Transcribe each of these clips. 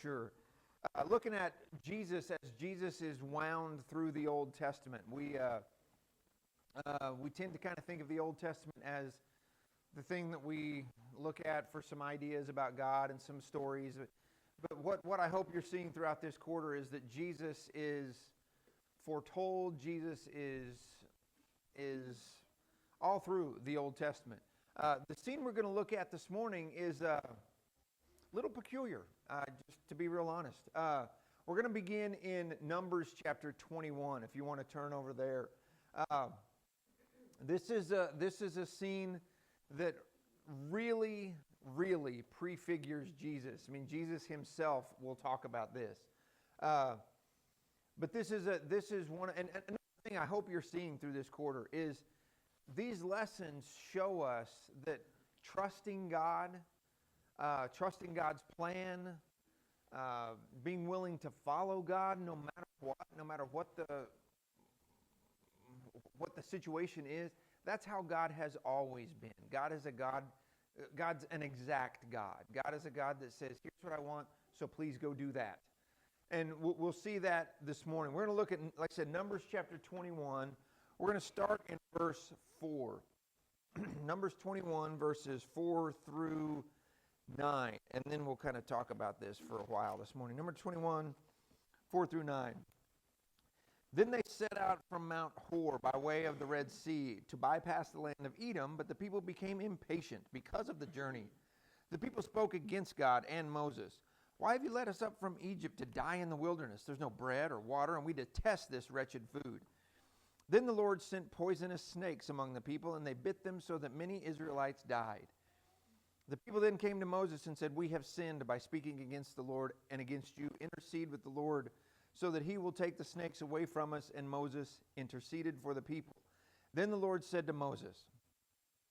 sure. Looking at Jesus as Jesus is wound through the Old Testament, we tend to kind of think of the Old Testament as the thing that we look at for some ideas about God and some stories. But what I hope you're seeing throughout this quarter is that Jesus is foretold. Jesus is all through the Old Testament. The scene we're going to look at this morning is a little peculiar, just to be real honest. We're going to begin in Numbers chapter 21, if you want to turn over there. This is a scene that really prefigures Jesus. I mean, Jesus himself will talk about this. But this is one, and another thing I hope you're seeing through this quarter is these lessons show us that trusting God, trusting God's plan, being willing to follow God no matter what the situation is, that's how God has always been. God's an exact God. God is a God that says, here's what I want, so please go do that. And we'll see that this morning. We're going to look at, like I said, Numbers chapter 21. We're going to start in verse 4. Numbers 21, verses 4 through 9. And then we'll kind of talk about this for a while this morning. Number 21, 4 through 9. Then they set out from Mount Hor by way of the Red Sea to bypass the land of Edom, but the people became impatient because of the journey. The people spoke against God and Moses. Why have you led us up from Egypt to die in the wilderness? There's no bread or water, and we detest this wretched food. Then the Lord sent poisonous snakes among the people, and they bit them so that many Israelites died. The people then came to Moses and said, we have sinned by speaking against the Lord and against you. Intercede with the Lord so that he will take the snakes away from us. And Moses interceded for the people. Then the Lord said to Moses,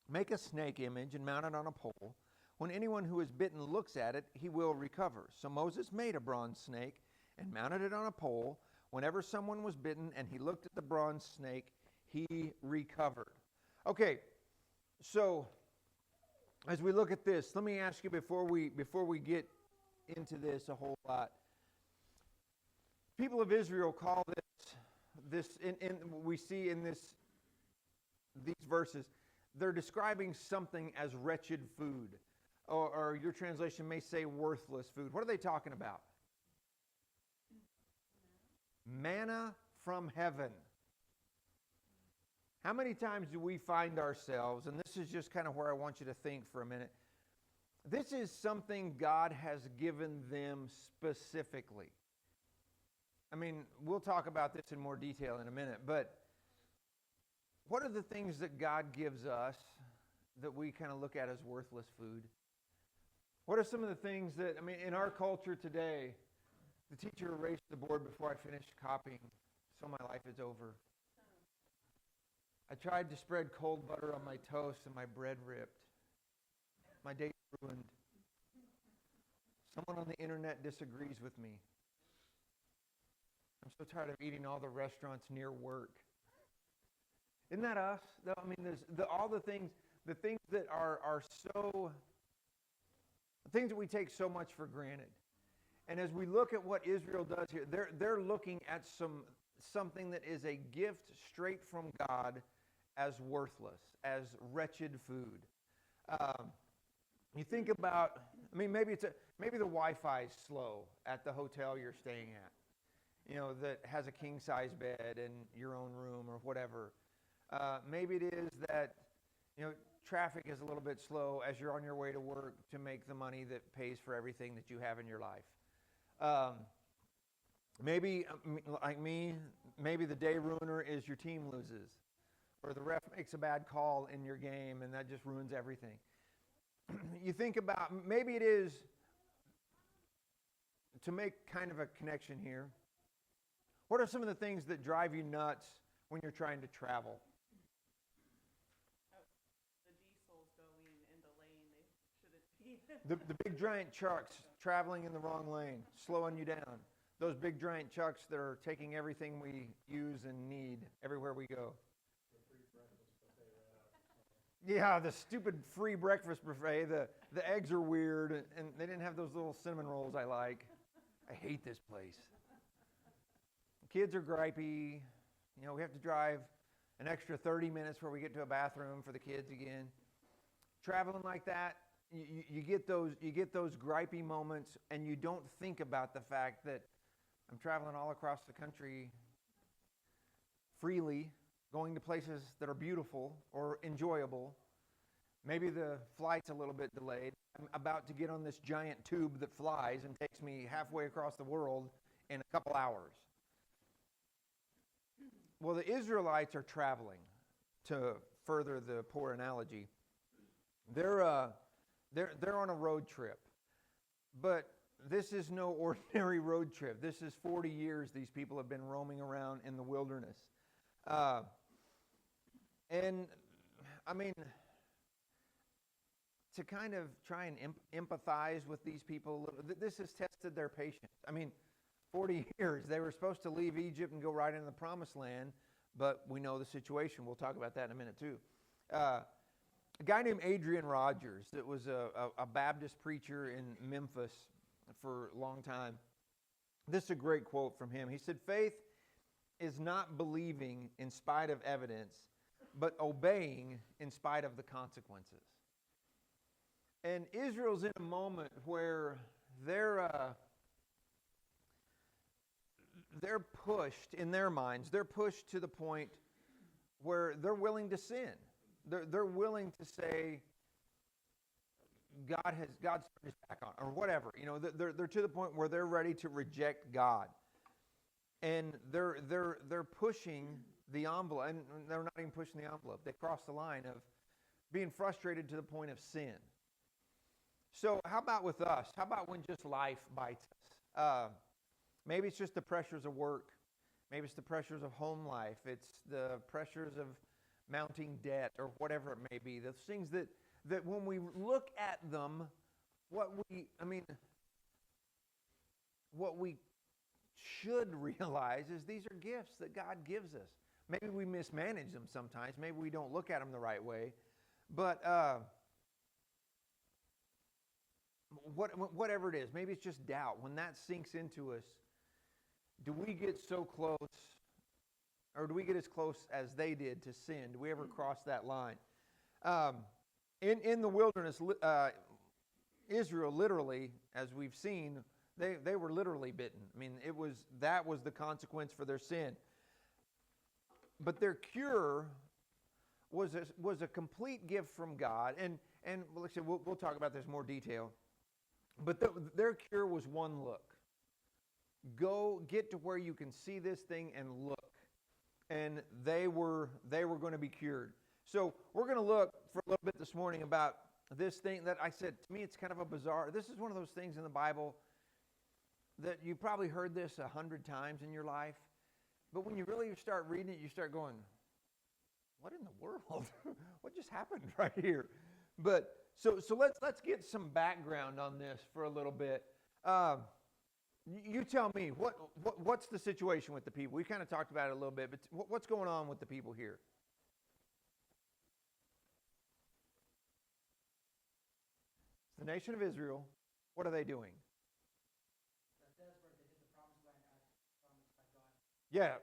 make a snake image and mount it on a pole. When anyone who is bitten looks at it, he will recover. So Moses made a bronze snake and mounted it on a pole. Whenever someone was bitten and he looked at the bronze snake, he recovered. Okay, so as we look at this, let me ask you before we get into this a whole lot. People of Israel call this we see in these verses, they're describing something as wretched food. Or your translation may say worthless food. What are they talking about? Manna from heaven. How many times do we find ourselves, and this is just kind of where I want you to think for a minute, this is something God has given them specifically. I mean, we'll talk about this in more detail in a minute, but what are the things that God gives us that we kind of look at as worthless food? What are some of the things that, I mean, in our culture today, the teacher erased the board before I finished copying, so my life is over. I tried to spread cold butter on my toast and my bread ripped. My day's ruined. Someone on the internet disagrees with me. I'm so tired of eating all the restaurants near work. Isn't that us? I mean, there's all the things that are so, the things that we take so much for granted. And as we look at what Israel does here, they're looking at something that is a gift straight from God as worthless, as wretched food. You think about, I mean, maybe the Wi-Fi is slow at the hotel you're staying at, you know, that has a king-size bed and your own room or whatever. Maybe it is that, you know, traffic is a little bit slow as you're on your way to work to make the money that pays for everything that you have in your life. Maybe, like me, maybe the day ruiner is your team loses, or the ref makes a bad call in your game and that just ruins everything. You think about, maybe it is, to make kind of a connection here, what are some of the things that drive you nuts when you're trying to travel? The diesels going in the lane they shouldn't be. The big giant trucks traveling in the wrong lane, slowing you down. Those big giant trucks that are taking everything we use and need everywhere we go. Yeah, the stupid free breakfast buffet. The eggs are weird, and they didn't have those little cinnamon rolls I like. I hate this place. Kids are gripey. You know, we have to drive an extra 30 minutes before we get to a bathroom for the kids again. Traveling like that, you get those gripey moments, and you don't think about the fact that I'm traveling all across the country freely, going to places that are beautiful or enjoyable. Maybe the flight's a little bit delayed. I'm about to get on this giant tube that flies and takes me halfway across the world in a couple hours. Well, the Israelites are traveling, to further the poor analogy. They're on a road trip. But this is no ordinary road trip. This is 40 years these people have been roaming around in the wilderness. And, I mean, to kind of try and empathize with these people, this has tested their patience. I mean, 40 years. They were supposed to leave Egypt and go right into the promised land, but we know the situation. We'll talk about that in a minute, too. A guy named Adrian Rogers that was a Baptist preacher in Memphis for a long time. This is a great quote from him. He said, "Faith is not believing in spite of evidence, but obeying in spite of the consequences." And Israel's in a moment where they're pushed, in their minds, they're pushed to the point where they're willing to sin. They're willing to say, God's turned his back on, or whatever. You know, they're to the point where they're ready to reject God. And they're pushing the envelope, and they're not even pushing the envelope. They cross the line of being frustrated to the point of sin. So how about with us? How about when just life bites us? Maybe it's just the pressures of work. Maybe it's the pressures of home life. It's the pressures of mounting debt or whatever it may be. Those things that when we look at them, what we should realize is these are gifts that God gives us. Maybe we mismanage them sometimes. Maybe we don't look at them the right way. But whatever it is, maybe it's just doubt. When that sinks into us, do we get so close, or do we get as close as they did to sin? Do we ever cross that line? In the wilderness, Israel literally, as we've seen, they were literally bitten. I mean, that was the consequence for their sin. But their cure was a complete gift from God. And like I said, we'll talk about this in more detail. But their cure was one look. Go get to where you can see this thing and look. And they were going to be cured. So we're going to look for a little bit this morning about this thing that I said, to me it's kind of a bizarre. This is one of those things in the Bible that you probably heard this 100 times in your life. But when you really start reading it, you start going, what in the world? What just happened right here? But so let's get some background on this for a little bit. You tell me, what's the situation with the people? We kind of talked about it a little bit, but what's going on with the people here? The nation of Israel, what are they doing? That's where they get the promised land as promised by God. Yeah,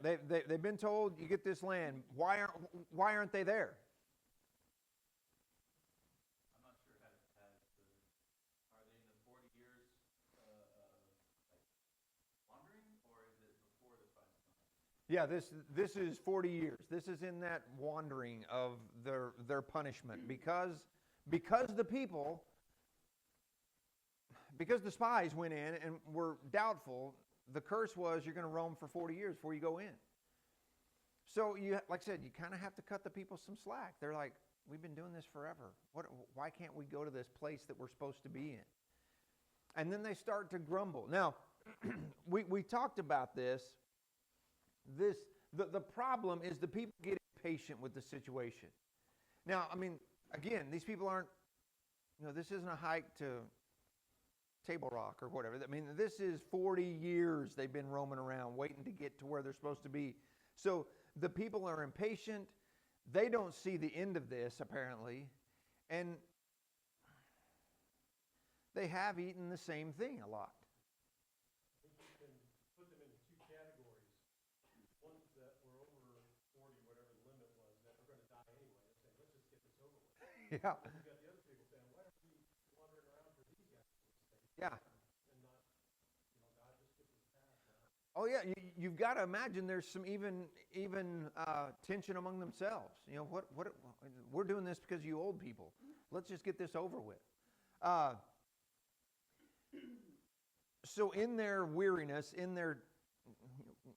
they've been told you get this land. Why aren't they there? I'm not sure are they in the 40 years wandering, or is it before the promised land? Yeah, this is 40 years. This is in that wandering of their punishment because the people. Because the spies went in and were doubtful, the curse was you're going to roam for 40 years before you go in. So, like I said, you kind of have to cut the people some slack. They're like, we've been doing this forever. Why can't we go to this place that we're supposed to be in? And then they start to grumble. Now, we talked about this. The problem is the people get impatient with the situation. Now, I mean, again, these people aren't, this isn't a hike to Table Rock or whatever. I mean, this is 40 years they've been roaming around waiting to get to where they're supposed to be. So the people are impatient. They don't see the end of this, apparently. And they have eaten the same thing a lot. put them into two categories. Ones that were over 40, whatever the limit was, that were going to die anyway. They're saying, let's just get this over with. Yeah. And you got the other people saying, why are we wandering around for these guys to stay? Yeah. And not, God just gets us past that. Oh yeah, you've got to imagine there's some even tension among themselves. What we're doing this because you old people. Let's just get this over with. So in their weariness, in their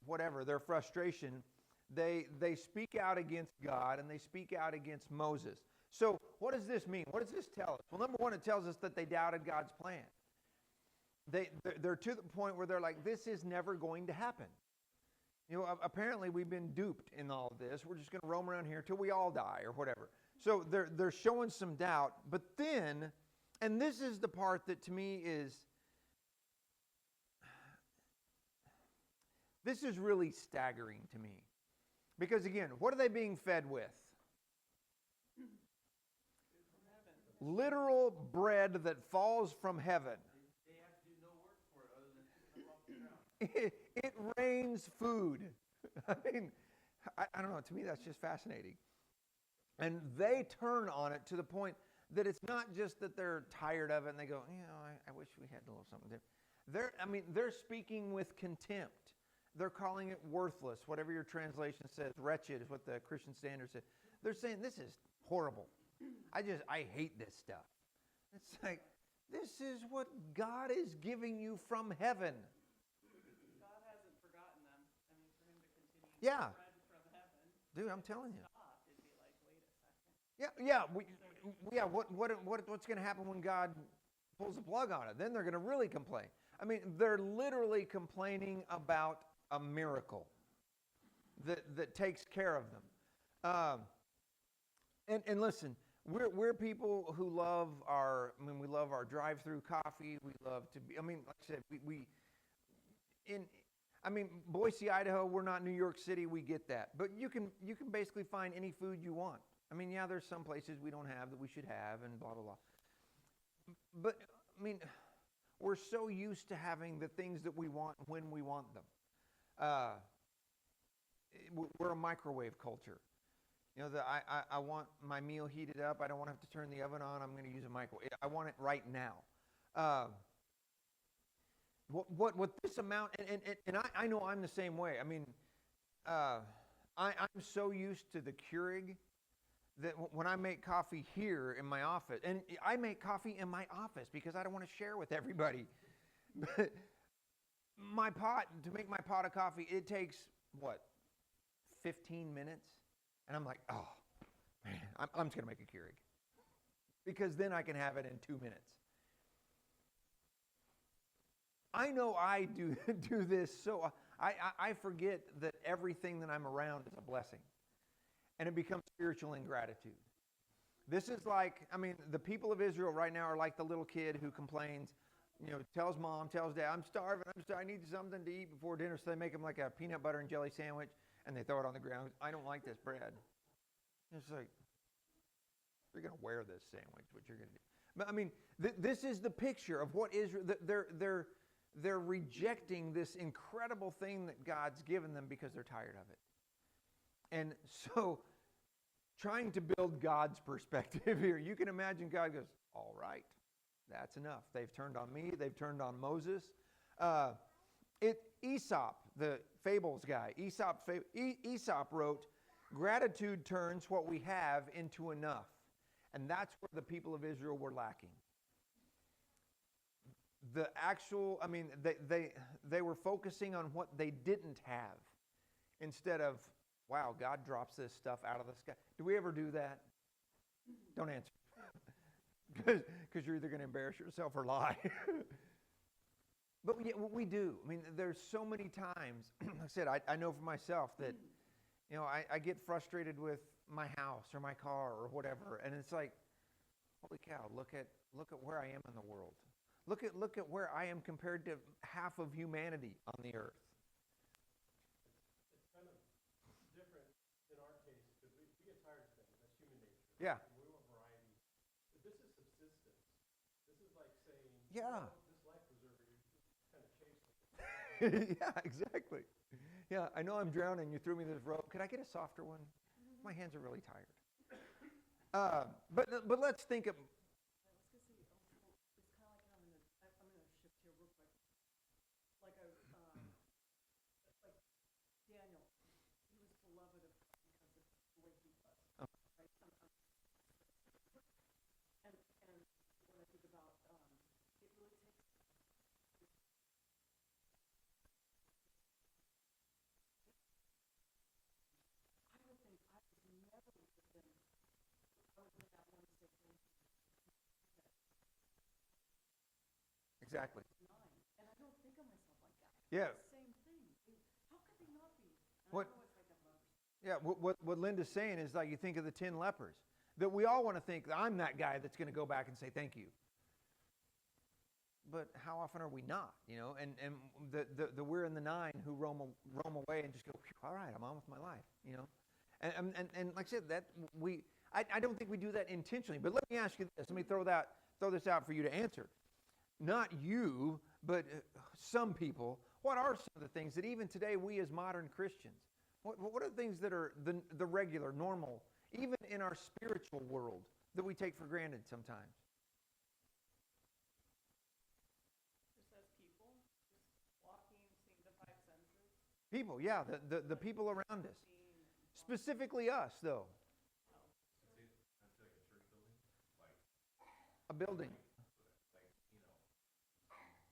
whatever, their frustration, they speak out against God and they speak out against Moses. So what does this mean? What does this tell us? Well, number one, it tells us that they doubted God's plan. They're to the point where they're like, this is never going to happen. Apparently we've been duped in all of this. We're just going to roam around here till we all die or whatever. So they're showing some doubt. But then, and this is the part that to me this is really staggering to me. Because again, what are they being fed with? Literal bread that falls from heaven. They have to do no work for it other than come off the ground. It rains food. I mean, I don't know. To me, that's just fascinating. And they turn on it to the point that it's not just that they're tired of it and they go, I wish we had a little something different. They're speaking with contempt. They're calling it worthless. Whatever your translation says, wretched is what the Christian Standard says. They're saying this is horrible. I hate this stuff. It's like, this is what God is giving you from heaven. God hasn't forgotten them. I mean, for him to continue Yeah. to spread from heaven. Dude, I'm telling you. Stop, it'd be like, wait a second. Yeah. What's going to happen when God pulls the plug on it? Then they're going to really complain. I mean, they're literally complaining about a miracle that takes care of them. And listen, we're people who love we love our drive-through coffee. We love to be. Like I said, Boise, Idaho. We're not New York City. We get that, but you can basically find any food you want. There's some places we don't have that we should have, and blah blah blah. But we're so used to having the things that we want when we want them. We're a microwave culture. I want my meal heated up. I don't want to have to turn the oven on. I'm going to use a microwave. I want it right now. What this amount, and I know I'm the same way. I'm so used to the Keurig that when I make coffee here in my office, and I make coffee in my office because I don't want to share with everybody. But to make my pot of coffee, it takes, 15 minutes? And I'm like, oh, man, I'm just going to make a Keurig. Because then I can have it in 2 minutes. I know I do this, so I forget that everything that I'm around is a blessing. And it becomes spiritual ingratitude. This is like, the people of Israel right now are like the little kid who complains, tells mom, tells dad, I'm starving, I need something to eat before dinner. So they make them like a peanut butter and jelly sandwich, and they throw it on the ground. I don't like this bread. It's like, you're going to wear this sandwich, what you're going to do. But this is the picture of what Israel, they're rejecting this incredible thing that God's given them because they're tired of it. And so, trying to build God's perspective here, you can imagine God goes, all right, that's enough. They've turned on me. They've turned on Moses. Aesop, the fables guy, Aesop wrote, gratitude turns what we have into enough. And that's where the people of Israel were lacking. The actual, they were focusing on what they didn't have instead of, wow, God drops this stuff out of the sky. Do we ever do that? Don't answer. Because you're either going to embarrass yourself or lie. But we do. There's so many times, like I said, I know for myself that, I get frustrated with my house or my car or whatever, and it's like, holy cow, look at where I am in the world. Look at where I am compared to half of humanity on the earth. It's kind of different in our case because we get tired of things. That's human nature. Yeah. We want variety. But this is subsistence. This is like saying, Yeah. this life preserver, you're just kind of chasing. Yeah, exactly. Yeah, I know I'm drowning. You threw me this rope. Could I get a softer one? My hands are really tired. But let's think of. I was gonna say, it's kind of like I'm gonna shift here real quick. Like a, like Daniel, he was beloved of God because of the way he was, Oh. right? And when I think about, it really takes. I would think I would never would have been. I would have been that one to say thank you. Exactly. 9, and I don't think of myself like that. Yeah. Same thing. How could they not be? And What- I know it's like that, but I understand. Yeah, what Linda's saying is like you think of the 10 lepers. That we all want to think that I'm that guy that's going to go back and say thank you. But how often are we not? You know, and the we're in the 9 who roam away and just go, all right, I'm on with my life. You know, and like I said, that I don't think we do that intentionally. But let me ask you this. Let me throw this out for you to answer. Not you, but some people. What are some of the things that even today we as modern Christians? What are the things that are the regular, normal, even in our spiritual world that we take for granted sometimes? Just as people, just walking, seeing the 5 senses, People, yeah, the people around us. seeing, walking. Specifically us, though. I'd say like a church building, like A building. like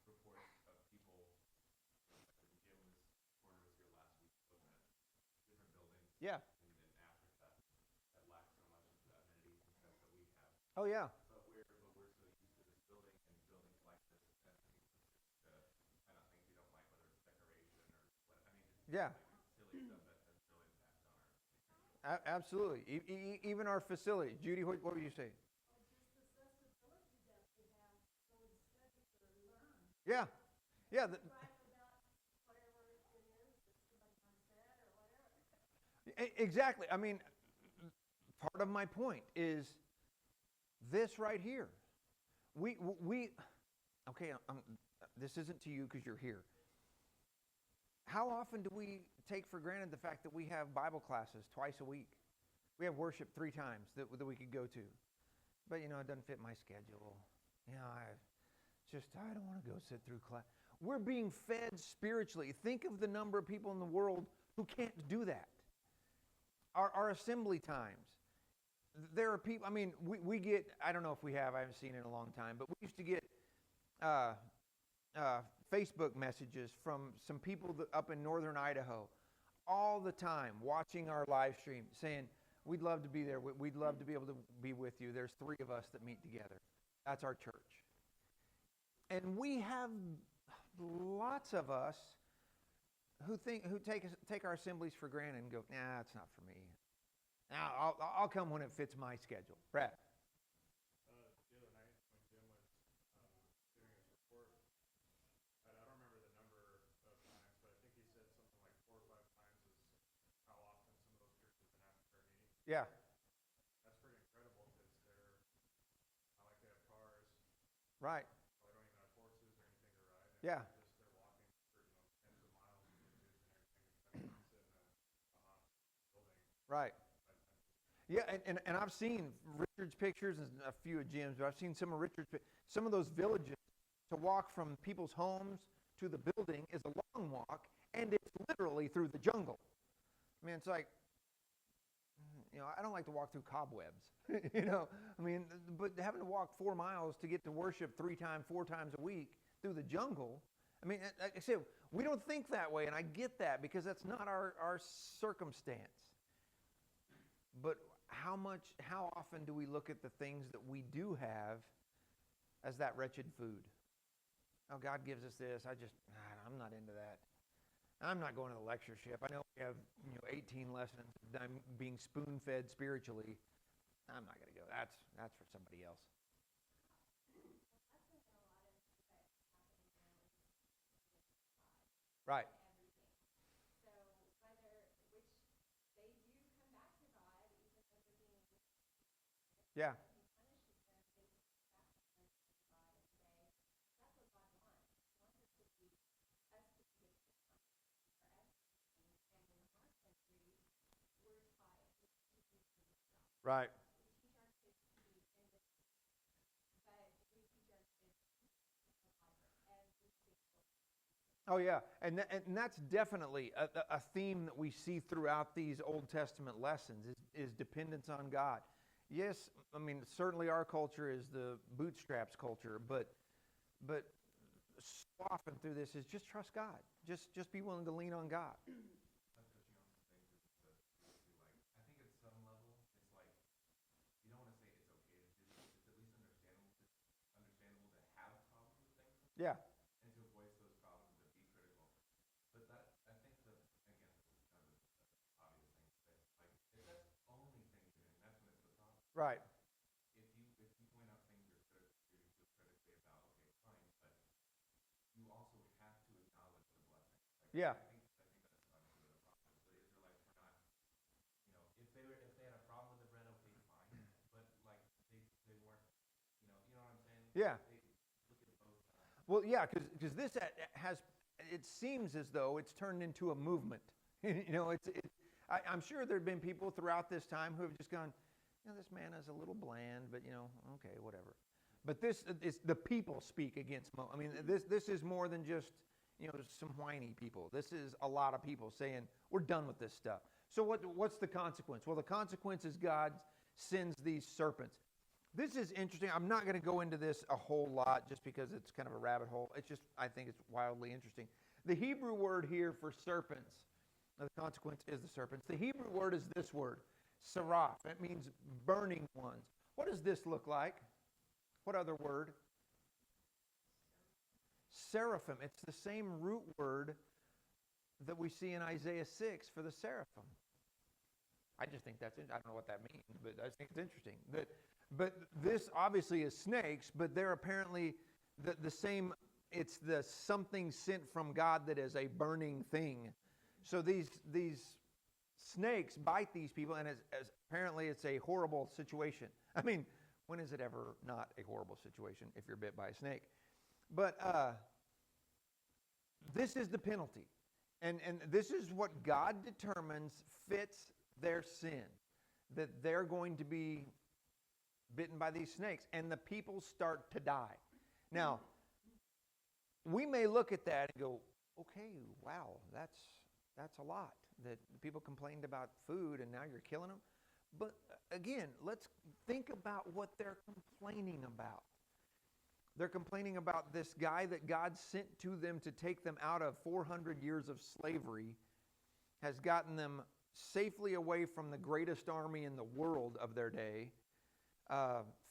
reports of people. Like when Jim Horner was here last week, looking at different buildings Yeah. in Africa that lack so much of the amenities and stuff that we have. Oh, yeah. But we're so used to this building and buildings like this, and I think it's just kind of things we don't like, whether it's decoration or what. I mean, just Yeah. like silly stuff that has no impact on our. Absolutely. Even our facilities. Judy, what would you say? Yeah. Yeah. Exactly. I mean, part of my point is this right here. We okay, this isn't to you because you're here. How often do we take for granted the fact that we have Bible classes twice a week? We have worship 3 times that we could go to. But, you know, it doesn't fit my schedule. You know, I don't want to go sit through class. We're being fed spiritually. Think of the number of people in the world who can't do that. Our assembly times. There are people, I mean, we get, I don't know if we have, I haven't seen it in a long time, but we used to get Facebook messages from some people up in northern Idaho all the time watching our live stream saying, we'd love to be there. We'd love to be able to be with you. There's 3 of us that meet together. That's our church. And we have lots of us who take our assemblies for granted and go, nah, it's not for me. Now, I'll come when it fits my schedule. Brad. The other night when Jim was giving his report, I don't remember the number of times, but I think he said something like 4 or 5 times is how often some of those churches in Africa are meeting. Yeah. That's pretty incredible because they're not like they have cars. Right. Probably don't even have horses or anything to ride. Yeah. They're walking for tens of miles to get to and everything instead of sit in a hot building. Right. Yeah, and I've seen Richard's pictures and a few of Jim's, but I've seen some of Richard's some of those villages. To walk from people's homes to the building is a long walk, and it's literally through the jungle. I mean, it's like, you know, I don't like to walk through cobwebs, you know. I mean, but having to walk 4 miles to get to worship 4 times a week through the jungle, I mean, like I said, we don't think that way, and I get that because that's not our circumstance. But how often do we look at the things that we do have as that wretched food? Oh, God gives us this. I'm not into that. I'm not going to the lectureship. I know we have 18 lessons. I'm being spoon-fed spiritually. I'm not going to go. That's for somebody else. Right. Yeah. Right. Oh, yeah. And that's definitely a theme that we see throughout these Old Testament lessons is dependence on God. Yes, I mean, certainly our culture is the bootstraps culture, but so often through this is just trust God. Just be willing to lean on God. Not touching on some things is that I think at some level it's like you don't want to say it's okay to do this. It's at least understandable to have problems with things Yeah. and to voice those problems and to be critical. But that I think that again, this is kind of an obvious thing to say. Like if that's the only thing you're doing, that's when it's the problem. Right. If you point out things you feel critically about, okay, fine, but you also have to acknowledge the blessing. Like, Yeah. I think that's obviously where the problem is. The Israelites were not, if they had a problem with the bread, okay, fine, but like they weren't, you know what I'm saying? Yeah. They look at both sides. Well, yeah, because this has, it seems as though it's turned into a movement. I'm sure there have been people throughout this time who have just gone, this man is a little bland, but okay, whatever. But this is the people speak against I mean, this is more than just some whiny people. This is a lot of people saying we're done with this stuff. So what's the consequence? Well, the consequence is God sends these serpents. This is interesting. I'm not going to go into this a whole lot just because it's kind of a rabbit hole. I think it's wildly interesting. The Hebrew word here for serpents, the consequence is the serpents. The Hebrew word is this word, seraph. It means burning ones. What does this look like? What other word? Seraphim. It's the same root word that we see in Isaiah 6 for the seraphim. I just think that's interesting. I don't know what that means, but I think it's interesting. But this obviously is snakes, but they're apparently the same. It's the something sent from God that is a burning thing. So these snakes bite these people, and as apparently it's a horrible situation. I mean, when is it ever not a horrible situation if you're bit by a snake? But this is the penalty. And this is what God determines fits their sin, that they're going to be bitten by these snakes, and the people start to die. Now, we may look at that and go, okay, wow, that's a lot, that people complained about food and now you're killing them. But again, let's think about what they're complaining about. They're complaining about this guy that God sent to them to take them out of 400 years of slavery, has gotten them safely away from the greatest army in the world of their day,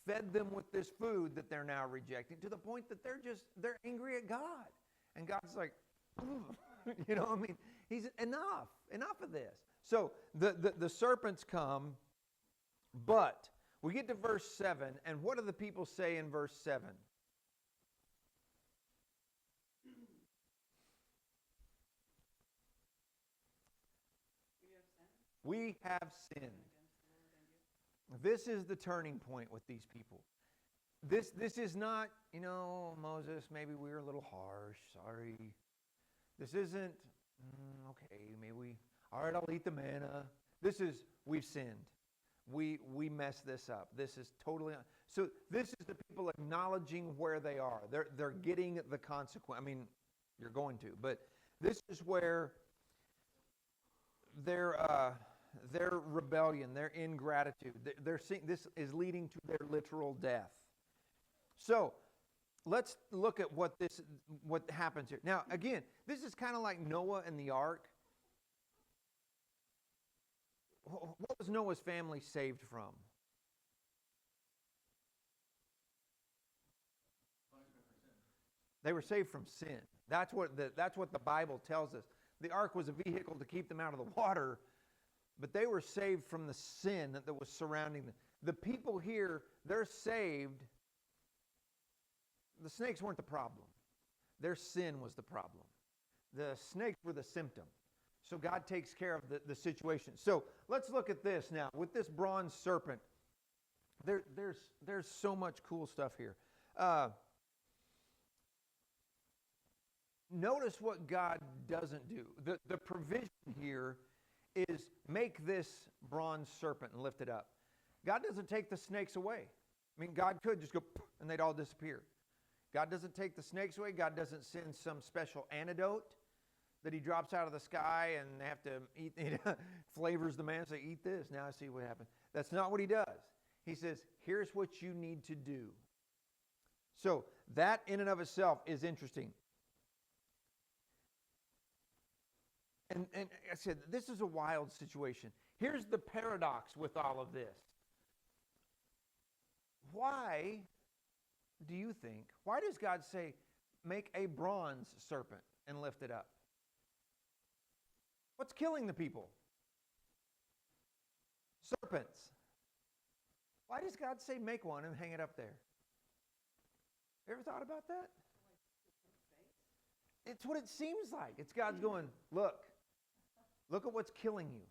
fed them with this food that they're now rejecting, to the point that they're angry at God. And God's like, he's enough of this. So the serpents come, but we get to verse 7, and what do the people say in verse 7? We have sinned. This is the turning point with these people. This is not, Moses, maybe we were a little harsh, sorry. This isn't, okay, all right, I'll eat the manna. This is, we've sinned. We messed this up. This is totally, so this is the people acknowledging where they are. They're getting the consequence. I mean, you're going to, but this is where their rebellion, their ingratitude, this is leading to their literal death. So let's look at what happens here. Now, again, this is kind of like Noah and the ark. What was Noah's family saved from? They were saved from sin. That's what the Bible tells us. The ark was a vehicle to keep them out of the water, but they were saved from the sin that was surrounding them. The people here, they're saved. The snakes weren't the problem. Their sin was the problem. The snakes were the symptom. So God takes care of the situation. So let's look at this now. With this bronze serpent, there's so much cool stuff here. Notice what God doesn't do. The provision here is make this bronze serpent and lift it up. God doesn't take the snakes away. I mean, God could just go and they'd all disappear. God doesn't take the snakes away. God doesn't send some special antidote that he drops out of the sky and they have to eat, flavors the man, say, eat this. Now I see what happened. That's not what he does. He says, here's what you need to do. So that in and of itself is interesting. And I said, this is a wild situation. Here's the paradox with all of this. Why do you think, why does God say, make a bronze serpent and lift it up? What's killing the people? Serpents. Why does God say make one and hang it up there? You ever thought about that? It's what it seems like. It's God's going, look at what's killing you.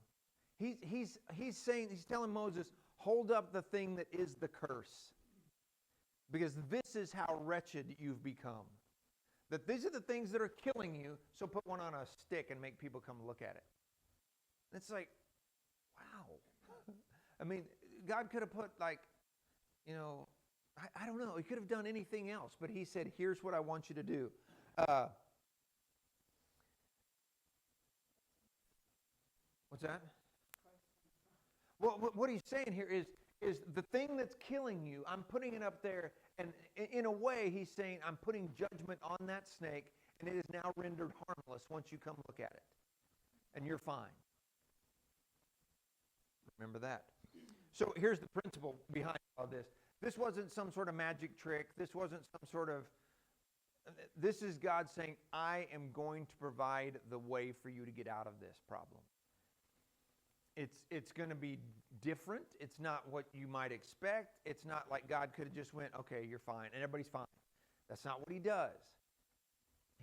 He's saying, he's telling Moses, hold up the thing that is the curse. Because this is how wretched you've become. That these are the things that are killing you, so put one on a stick and make people come look at it. It's like, wow. I mean, God could have put I don't know. He could have done anything else, but he said, here's what I want you to do. What's that? Well, what he's saying here is the thing that's killing you, I'm putting it up there, and in a way, he's saying, I'm putting judgment on that snake, and it is now rendered harmless once you come look at it. And you're fine. Remember that. So here's the principle behind all this. This wasn't some sort of magic trick. This wasn't some sort of... This is God saying, I am going to provide the way for you to get out of this problem. It's going to be different. It's not what you might expect. It's not like God could have just went, okay, you're fine, and everybody's fine. That's not what he does.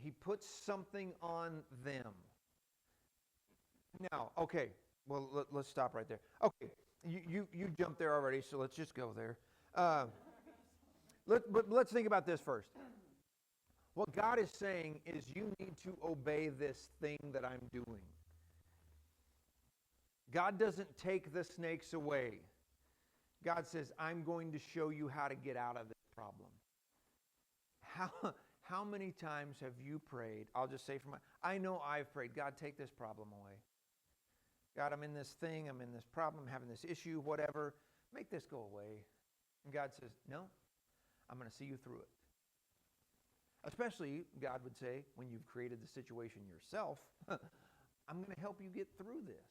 He puts something on them. Now, okay, well, let's stop right there. Okay, you jumped there already, so let's just go there. But let's think about this first. What God is saying is you need to obey this thing that I'm doing. God doesn't take the snakes away. God says, I'm going to show you how to get out of this problem. How many times have you prayed? I'll just say I know I've prayed, God, take this problem away. God, I'm in this thing, I'm in this problem, I'm having this issue, whatever. Make this go away. And God says, no, I'm going to see you through it. Especially, God would say, when you've created the situation yourself, I'm going to help you get through this.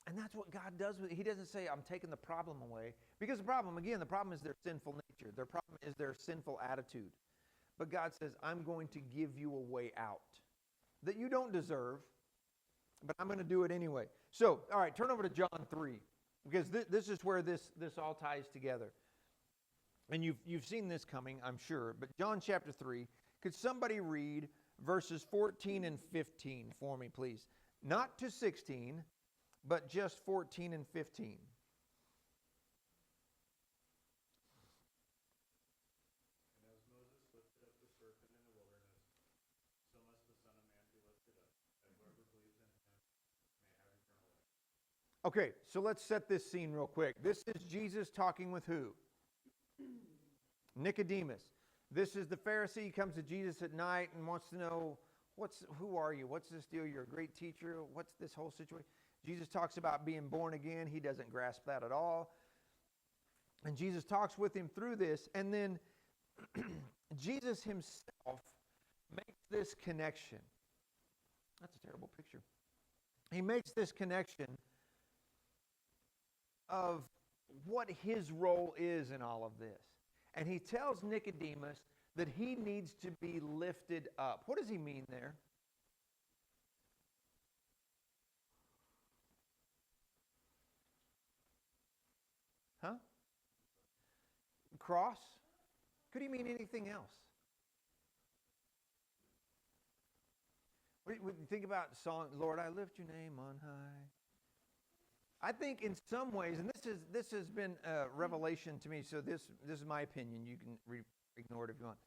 And that's what God does. He doesn't say, I'm taking the problem away. Because the problem is their sinful nature. Their problem is their sinful attitude. But God says, I'm going to give you a way out that you don't deserve, but I'm going to do it anyway. So, all right, turn over to John 3, because this is where this all ties together. And you've seen this coming, I'm sure. But John chapter 3, could somebody read verses 14 and 15 for me, please? Not to 16, but just 14 and 15. And as Moses lifted up the serpent in the wilderness, so must the Son of Man be lifted up, that whoever believes in him may have eternal life. Okay, so let's set this scene real quick. This is Jesus talking with who? Nicodemus. This is the Pharisee. He comes to Jesus at night and wants to know, who are you? What's this deal? You're a great teacher. What's this whole situation? Jesus talks about being born again. He doesn't grasp that at all. And Jesus talks with him through this. And then Jesus himself makes this connection. That's a terrible picture. He makes this connection of what his role is in all of this. And he tells Nicodemus that he needs to be lifted up. What does he mean there? Huh? Cross? Could he mean anything else? When you think about the song, Lord, I lift your name on high. I think in some ways, and this has been a revelation to me, so this is my opinion. You can ignore it if you want.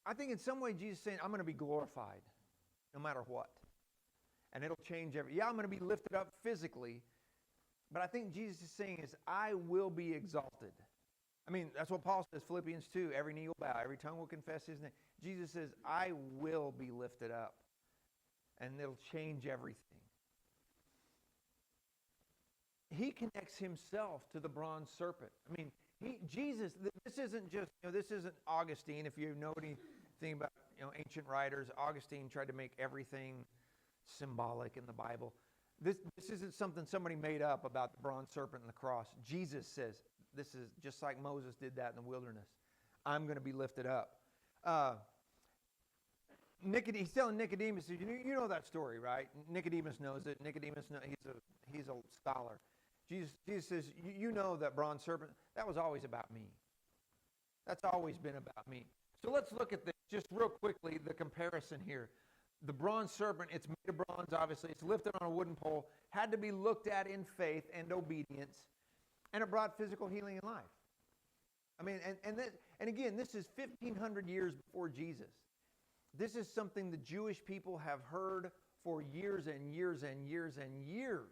I think in some way Jesus is saying, I'm going to be glorified no matter what. And it'll change I'm going to be lifted up physically, But I think Jesus is saying is, I will be exalted. I mean, that's what Paul says, Philippians 2, every knee will bow, every tongue will confess his name. Jesus says, I will be lifted up, and it'll change everything. He connects himself to the bronze serpent. I mean, Jesus, this isn't just, this isn't Augustine. If you know anything about, ancient writers, Augustine tried to make everything symbolic in the Bible. This isn't something somebody made up about the bronze serpent and the cross. Jesus says, this is just like Moses did that in the wilderness. I'm going to be lifted up. He's telling Nicodemus, you know that story, right? Nicodemus knows it. Nicodemus knows, he's a scholar. Jesus says, you know that bronze serpent, that was always about me. That's always been about me. So let's look at this just real quickly, the comparison here. The bronze serpent, it's made of bronze, obviously. It's lifted on a wooden pole, had to be looked at in faith and obedience, and it brought physical healing and life. I mean, and again, this is 1,500 years before Jesus. This is something the Jewish people have heard for years and years and years and years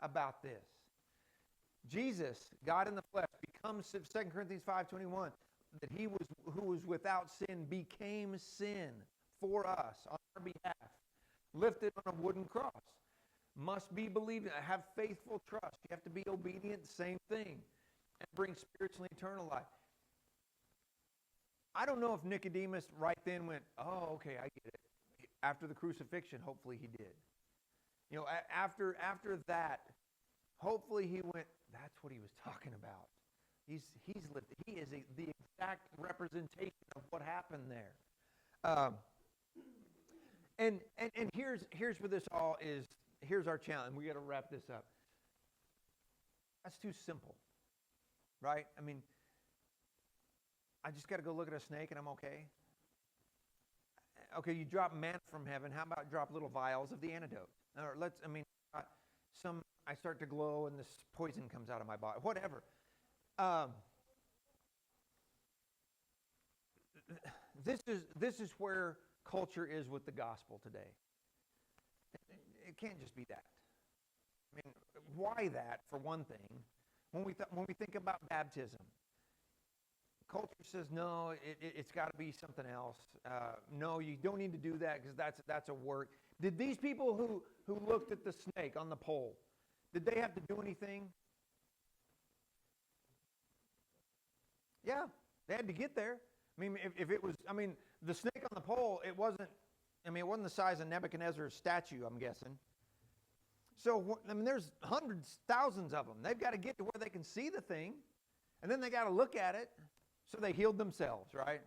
about this. Jesus, God in the flesh, becomes, 2 Corinthians 5:21, that he who was without sin became sin for us on our behalf, lifted on a wooden cross. Must be believed, have faithful trust. You have to be obedient, same thing, and bring spiritual and eternal life. I don't know if Nicodemus right then went, oh, okay, I get it. After the crucifixion, hopefully he did. After that, hopefully he went, that's what he was talking about. He is the exact representation of what happened there. And here's where this all is. Here's our challenge. We got to wrap this up. That's too simple, right? I mean, I just got to go look at a snake and I'm okay. Okay, you drop manna from heaven. How about drop little vials of the antidote? Or I start to glow and this poison comes out of my body. Whatever. This is where culture is with the gospel today. It can't just be that. I mean, why that, for one thing? When we think about baptism, culture says, no, it's got to be something else. No, you don't need to do that because that's a work. Did these people who looked at the snake on the pole, did they have to do anything? Yeah, they had to get there. I mean, if it was, the snake on the pole, it wasn't the size of Nebuchadnezzar's statue, I'm guessing. So, there's hundreds, thousands of them. They've got to get to where they can see the thing, and then they got to look at it. So they healed themselves, right?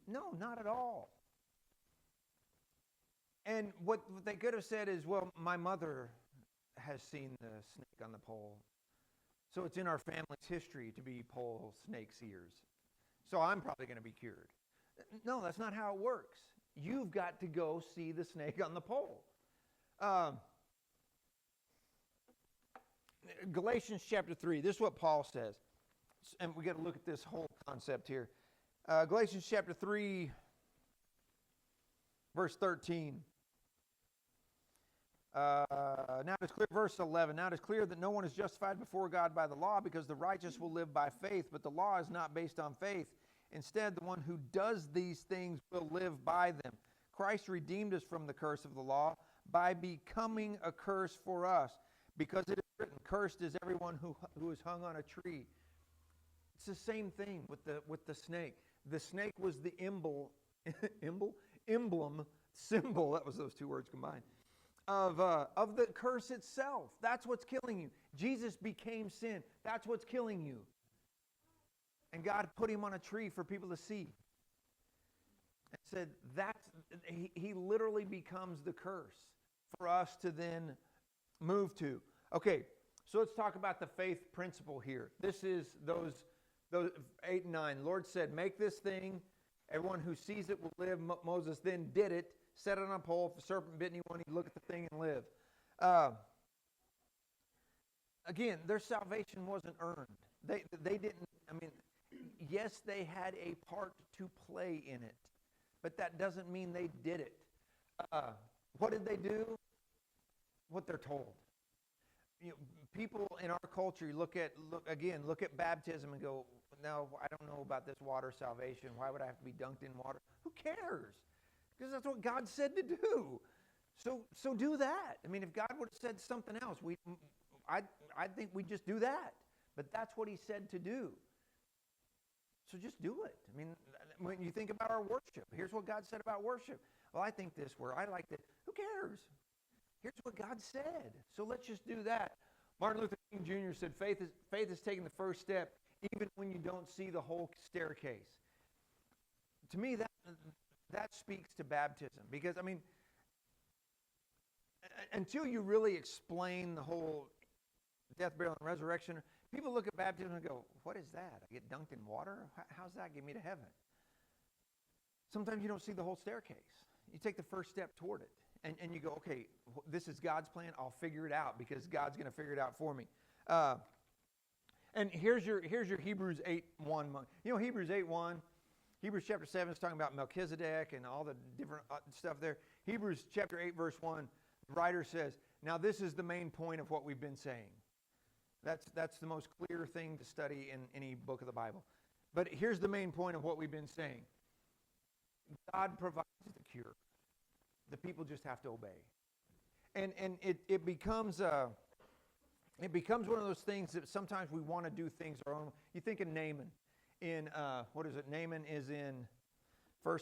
No, not at all. And what they could have said is, well, my mother has seen the snake on the pole. So it's in our family's history to be pole snake seers. So I'm probably going to be cured. No, that's not how it works. You've got to go see the snake on the pole. Galatians chapter 3, this is what Paul says. And we got to look at this whole concept here. Galatians chapter 3, verse 13. Now it is clear, verse 11. Now it is clear that no one is justified before God by the law, because the righteous will live by faith. But the law is not based on faith. Instead, the one who does these things will live by them. Christ redeemed us from the curse of the law by becoming a curse for us, because it is written, "Cursed is everyone who is hung on a tree." It's the same thing with the snake. The snake was the emblem, symbol, that was those two words combined, of the curse itself. That's what's killing you. Jesus became sin. That's what's killing you. And God put him on a tree for people to see. And said he literally becomes the curse for us to then move to. Okay, so let's talk about the faith principle here. This is those 8 and 9. Lord said, make this thing. Everyone who sees it will live. Moses then did it, set it on a pole. If the serpent bit anyone, he'd look at the thing and live. Again, their salvation wasn't earned. They didn't, yes, they had a part to play in it, but that doesn't mean they did it. What did they do? What they're told. people in our culture look at baptism and go, no, I don't know about this water salvation. Why would I have to be dunked in water? Who cares? Because that's what God said to do. So do that. I mean, if God would have said something else, I think we'd just do that. But that's what he said to do. So just do it. I mean, when you think about our worship, here's what God said about worship. Well, I think this word, I like that. Who cares? Here's what God said. So let's just do that. Martin Luther King Jr. said, faith is taking the first step even when you don't see the whole staircase. To me, that speaks to baptism. Because, I mean, until you really explain the whole death, burial, and resurrection, people look at baptism and go, what is that? I get dunked in water? How's that get me to heaven? Sometimes you don't see the whole staircase. You take the first step toward it. And you go, okay, this is God's plan. I'll figure it out because God's going to figure it out for me. And here's your Hebrews 8:1. You know, Hebrews 8:1, Hebrews chapter 7 is talking about Melchizedek and all the different stuff there. Hebrews chapter 8, verse 1, the writer says, now this is the main point of what we've been saying. That's the most clear thing to study in any book of the Bible. But here's the main point of what we've been saying. God provides the cure. The people just have to obey. And it becomes one of those things that sometimes we want to do things our own. You think of Naaman. What is it? Naaman is in 2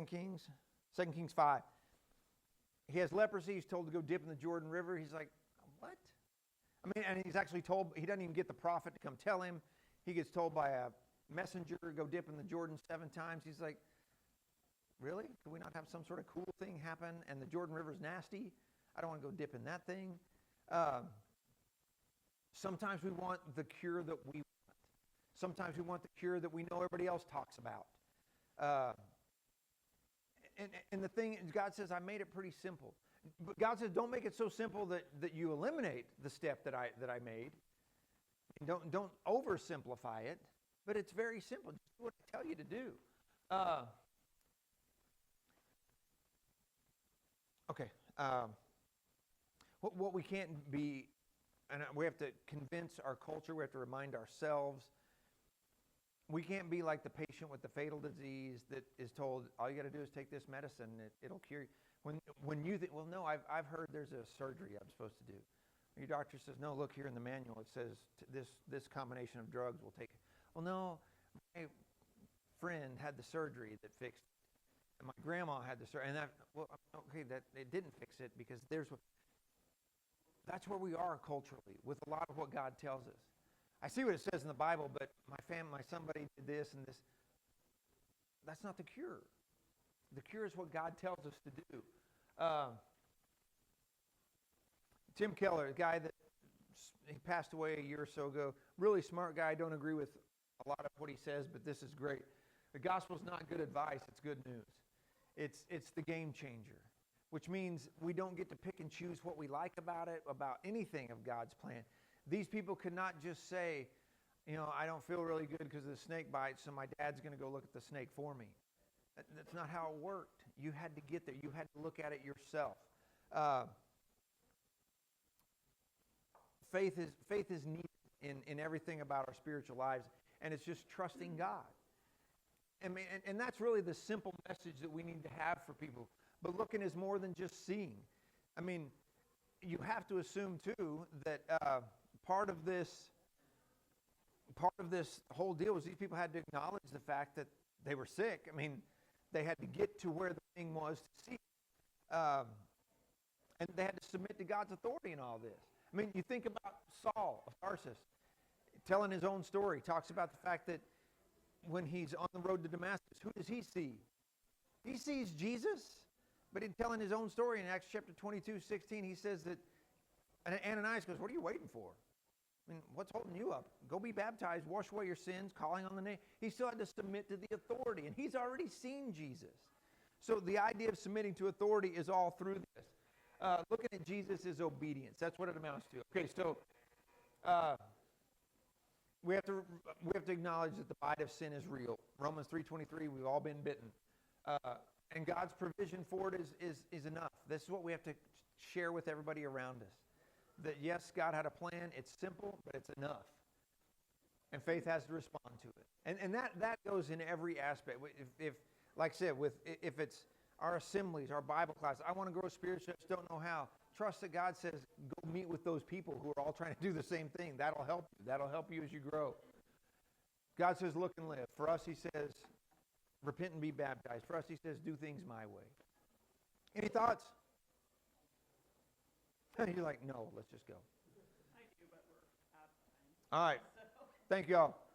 Kings 5. He has leprosy. He's told to go dip in the Jordan River. He's like, what? I mean, and he's actually told, he doesn't even get the prophet to come tell him. He gets told by a messenger to go dip in the Jordan 7 times. He's like, really? Could we not have some sort of cool thing happen? And the Jordan River's nasty. I don't want to go dip in that thing. Sometimes we want the cure that we want. Sometimes we want the cure that we know everybody else talks about. And the thing is, God says, I made it pretty simple. But God says, don't make it so simple that you eliminate the step that I made. Don't oversimplify it. But it's very simple. Just do what I tell you to do. Okay. What we can't be, and we have to convince our culture, we have to remind ourselves, we can't be like the patient with the fatal disease that is told, all you got to do is take this medicine, it'll cure you. When you think, well, no, I've heard there's a surgery I'm supposed to do. Your doctor says, no, look here in the manual, it says this combination of drugs will take it. Well, no, my friend had the surgery that fixed it. And my grandma had the surgery. And that it didn't fix it because that's where we are culturally with a lot of what God tells us. I see what it says in the Bible, but my somebody did this and this. That's not the cure. The cure is what God tells us to do. Tim Keller, a guy that he passed away a year or so ago, really smart guy. I don't agree with a lot of what he says, but this is great. The gospel's not good advice, it's good news. It's the game changer, which means we don't get to pick and choose what we like about it, about anything of God's plan. These people could not just say, I don't feel really good because of the snake bite, so my dad's going to go look at the snake for me. That's not how it worked. You had to get there. You had to look at it yourself. Faith is needed in everything about our spiritual lives, and it's just trusting God. And that's really the simple message that we need to have for people. But looking is more than just seeing. I mean, you have to assume too that part of this whole deal was these people had to acknowledge the fact that they were sick. I mean, they had to get to where the thing was to see. And they had to submit to God's authority in all this. I mean, you think about Saul of Tarsus telling his own story. He talks about the fact that when he's on the road to Damascus, who does he see? He sees Jesus. But in telling his own story in Acts chapter 22:16, he says that, and Ananias goes, what are you waiting for? I mean, what's holding you up? Go be baptized, wash away your sins, calling on the name. He still had to submit to the authority, and he's already seen Jesus. So the idea of submitting to authority is all through this. Looking at Jesus is obedience. That's what it amounts to. Okay, so we have to acknowledge that the bite of sin is real. Romans 3:23, we've all been bitten. And God's provision for it is enough. This is what we have to share with everybody around us. that yes, God had a plan. It's simple, but it's enough. And faith has to respond to it. And that goes in every aspect. If like I said, if it's our assemblies, our Bible class, I want to grow spiritually, I just don't know how. Trust that God says, go meet with those people who are all trying to do the same thing. That'll help you. That'll help you as you grow. God says, look and live. For us, he says, repent and be baptized. For us, he says, do things my way. Any thoughts? You're like, no, let's just go. I do, but we're out of time. All right. Thank you all.